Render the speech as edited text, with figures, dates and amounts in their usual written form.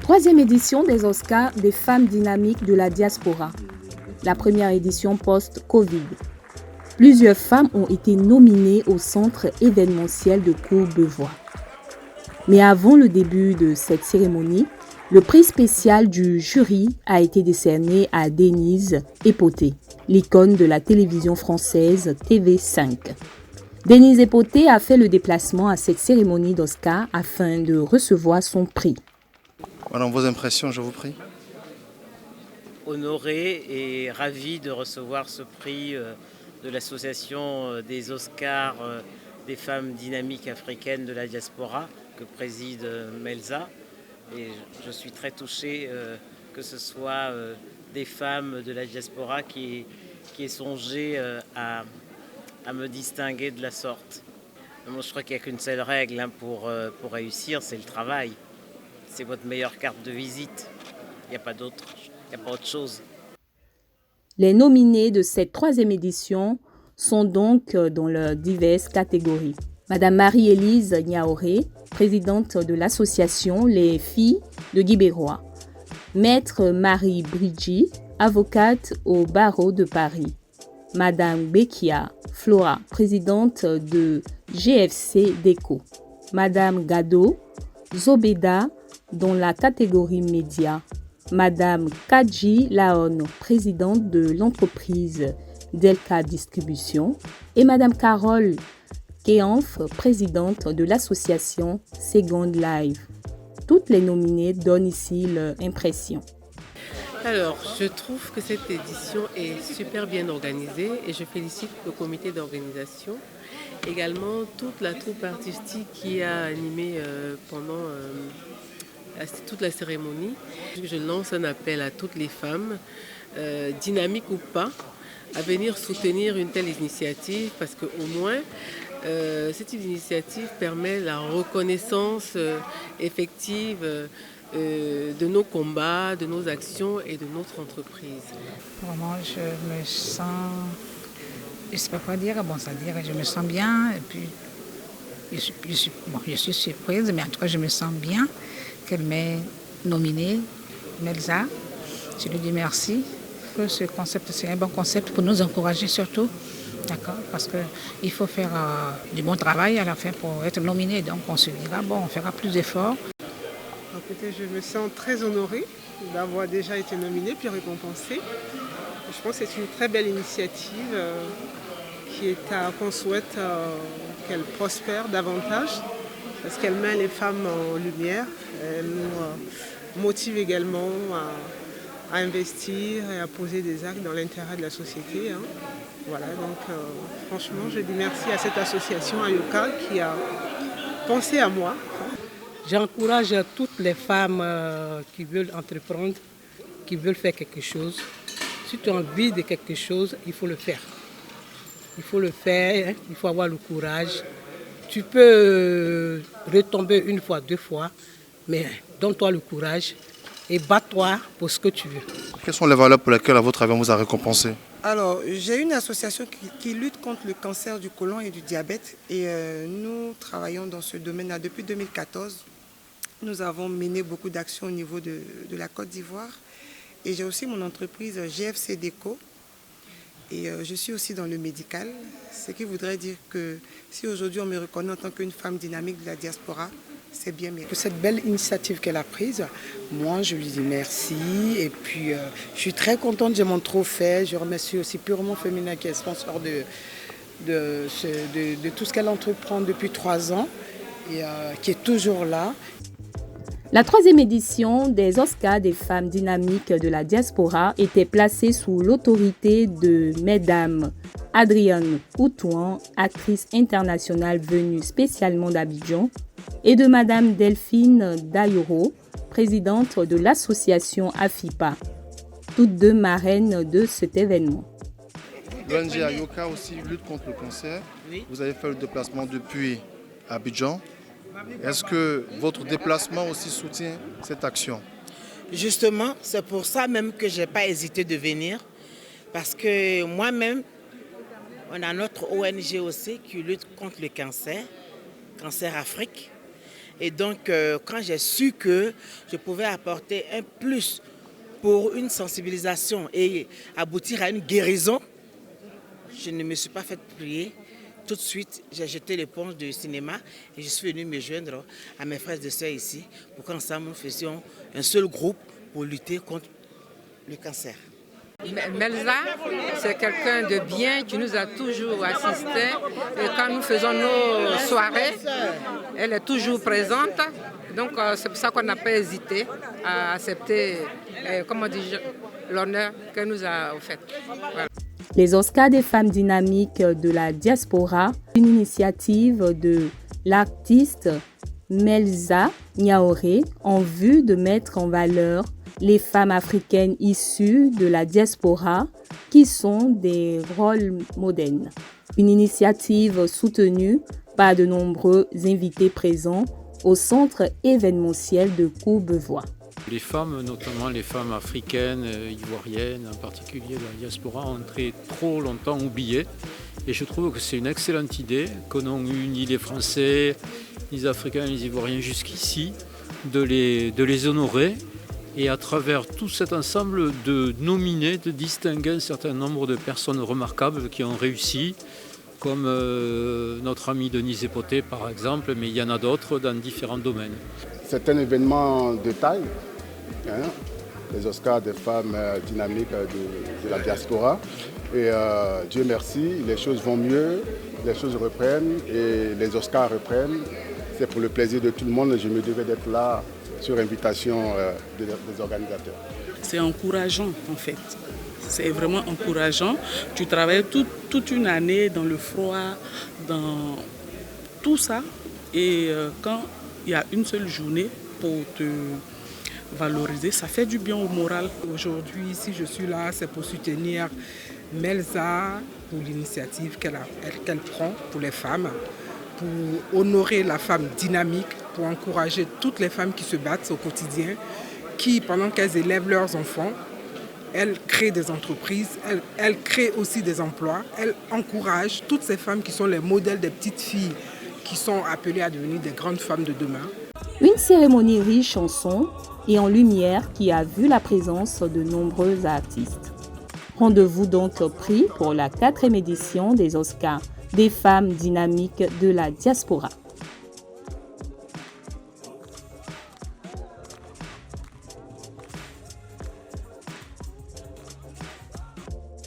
Troisième édition des Oscars des femmes dynamiques de la diaspora. La première édition post-Covid. Plusieurs femmes ont été nominées au centre événementiel de Courbevoie. Mais avant le début de cette cérémonie, le prix spécial du jury a été décerné à Denise Epoté, l'icône de la télévision française TV5. Denise Epoté a fait le déplacement à cette cérémonie d'Oscar afin de recevoir son prix. Voilà, vos impressions, je vous prie. Honoré et ravi de recevoir ce prix de l'association des Oscars des femmes dynamiques africaines de la diaspora que préside Melza. Et je suis très touché que ce soit des femmes de la diaspora qui aient songé à me distinguer de la sorte. Moi, je crois qu'il n'y a qu'une seule règle pour réussir, c'est le travail. C'est votre meilleure carte de visite. Il n'y a pas d'autre. Il n'y a pas autre chose. Les nominés de cette troisième édition sont donc dans leurs diverses catégories. Madame Marie-Élise Niaoré, présidente de l'association Les Filles de Guibérois. Maître Marie Bridji, avocate au barreau de Paris. Madame Bekia Flora, présidente de GFC Déco. Madame Gado Zobeda, dans la catégorie médias. Madame Kadji Laon, présidente de l'entreprise Delca Distribution. Et Madame Carole Kéanf, présidente de l'association Second Life. Toutes les nominées donnent ici leur impression. Alors, je trouve que cette édition est super bien organisée et je félicite le comité d'organisation. Également, toute la troupe artistique qui a animé pendant toute la cérémonie. Je lance un appel à toutes les femmes, dynamiques ou pas, à venir soutenir une telle initiative parce qu'au moins, cette initiative permet la reconnaissance effective de nos combats, de nos actions et de notre entreprise. Vraiment, je me sens, je ne sais pas quoi dire, je me sens bien et puis je suis surprise, mais en tout cas je me sens bien qu'elle m'ait nominée, Melza. Je lui dis merci. Ce concept, c'est un bon concept pour nous encourager surtout. D'accord, parce qu'il faut faire du bon travail à la fin pour être nominé. Donc on se dira, bon, on fera plus d'efforts. Écoutez, je me sens très honorée d'avoir déjà été nominée puis récompensée. Je pense que c'est une très belle initiative qu'on souhaite qu'elle prospère davantage parce qu'elle met les femmes en lumière. Elle nous motive également à investir et à poser des actes dans l'intérêt de la société. Voilà, donc franchement, je dis merci à cette association Ayoka qui a pensé à moi. J'encourage toutes les femmes qui veulent entreprendre, qui veulent faire quelque chose. Si tu as envie de quelque chose, il faut le faire. Il faut le faire, hein, il faut avoir le courage. Tu peux retomber une fois, deux fois, mais donne-toi le courage et bats-toi pour ce que tu veux. Quelles sont les valeurs pour lesquelles, à votre avis, on vous a récompensé? Alors, j'ai une association qui lutte contre le cancer du côlon et du diabète et nous travaillons dans ce domaine-là depuis 2014. Nous avons mené beaucoup d'actions au niveau de la Côte d'Ivoire et j'ai aussi mon entreprise GFC Déco et je suis aussi dans le médical, ce qui voudrait dire que si aujourd'hui on me reconnaît en tant qu'une femme dynamique de la diaspora, c'est bien mérité. Pour cette belle initiative qu'elle a prise, moi je lui dis merci et puis je suis très contente de mon trophée. Je remercie aussi Purement Féminin qui est sponsor de tout ce qu'elle entreprend depuis 3 ans et qui est toujours là. La troisième édition des Oscars des femmes dynamiques de la diaspora était placée sous l'autorité de Mesdames Adrienne Outouan, actrice internationale venue spécialement d'Abidjan, et de Madame Delphine Dayoro, présidente de l'association AFIPA, toutes deux marraines de cet événement. L'ONG Ayoka aussi lutte contre le cancer. Oui. Vous avez fait le déplacement depuis Abidjan. Est-ce que votre déplacement aussi soutient cette action? Justement, c'est pour ça même que je n'ai pas hésité de venir. Parce que moi-même, on a notre ONG aussi qui lutte contre le cancer, Cancer Afrique. Et donc, quand j'ai su que je pouvais apporter un plus pour une sensibilisation et aboutir à une guérison, je ne me suis pas fait prier. Tout de suite, j'ai jeté l'éponge du cinéma et je suis venue me joindre à mes frères et sœurs ici pour qu'ensemble nous faisions un seul groupe pour lutter contre le cancer. Melza, c'est quelqu'un de bien qui nous a toujours assistés. Et quand nous faisons nos soirées, elle est toujours présente. Donc c'est pour ça qu'on n'a pas hésité à accepter, l'honneur qu'elle nous a offert. Voilà. Les Oscars des femmes dynamiques de la diaspora, une initiative de l'artiste Melza Niaouré en vue de mettre en valeur les femmes africaines issues de la diaspora qui sont des rôles modèles. Une initiative soutenue par de nombreux invités présents au centre événementiel de Courbevoie. Les femmes, notamment les femmes africaines, ivoiriennes, en particulier de la diaspora, ont été trop longtemps oubliées. Et je trouve que c'est une excellente idée que n'ont eu ni les Français, ni les Africains, ni les Ivoiriens jusqu'ici, de les honorer. Et à travers tout cet ensemble, de nominer, de distinguer un certain nombre de personnes remarquables qui ont réussi, comme notre ami Denise Epoté par exemple, mais il y en a d'autres dans différents domaines. C'est un événement de taille, les Oscars des femmes dynamiques de la diaspora. Et Dieu merci, les choses vont mieux, les choses reprennent et les Oscars reprennent. C'est pour le plaisir de tout le monde et je me devais d'être là sur invitation des organisateurs. C'est encourageant en fait. C'est vraiment encourageant. Tu travailles toute une année dans le froid, dans tout ça. Et quand il y a une seule journée pour te valoriser, ça fait du bien au moral. Aujourd'hui, si je suis là, c'est pour soutenir Melza, pour l'initiative qu'elle prend pour les femmes, pour honorer la femme dynamique, pour encourager toutes les femmes qui se battent au quotidien, qui, pendant qu'elles élèvent leurs enfants, elles créent des entreprises, elles créent aussi des emplois, elles encouragent toutes ces femmes qui sont les modèles des petites filles qui sont appelées à devenir des grandes femmes de demain. Une cérémonie riche en sons et en lumière qui a vu la présence de nombreux artistes. Rendez-vous donc pris pour la 4e édition des Oscars des femmes dynamiques de la diaspora.